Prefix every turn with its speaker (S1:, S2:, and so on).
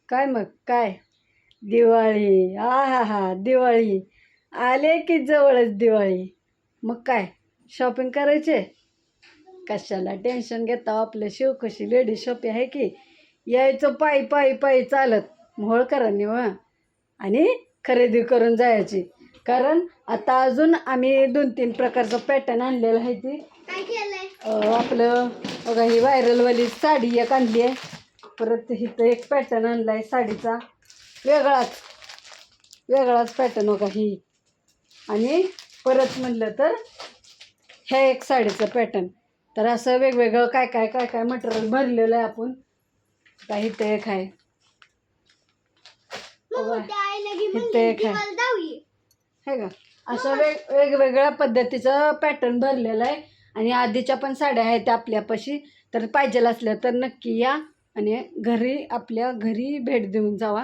S1: काय मग काय दिवाळी हा हा दिवाळी आले की जवळच दिवाळी. मग काय शॉपिंग करायचे? कशाला टेन्शन घेता, आपलं शिवखुशी लेडीज शॉपिंग आहे की. यायचं पायी पायी पायी चालत मोहळ करा निव आणि खरेदी करून जायची. कारण आता अजून आम्ही 2-3 प्रकारचं पॅटर्न आणलेलं आहे. ती आपलं बघा, ही व्हायरलवाली साडी एक आणली आहे. परत इथं एक पॅटर्न आणला आहे साडीचा, वेगळाच पॅटर्न बघा ही. आणि परत म्हणलं तर ह्या एक साडीचं पॅटर्न. तर असं वेगवेगळं काय काय काय काय मटेरियल भरलेलं आहे आपण. काही इथं एक आहे, इथं एक आहे का. असं वेगवेगळ्या पद्धतीचं पॅटर्न भरलेलं आहे. आणि आधीच्या पण साड्या आहेत आपल्यापाशी. तर पाहिजे असल्या तर नक्की या आणि आपल्या घरी भेट देऊन जावा.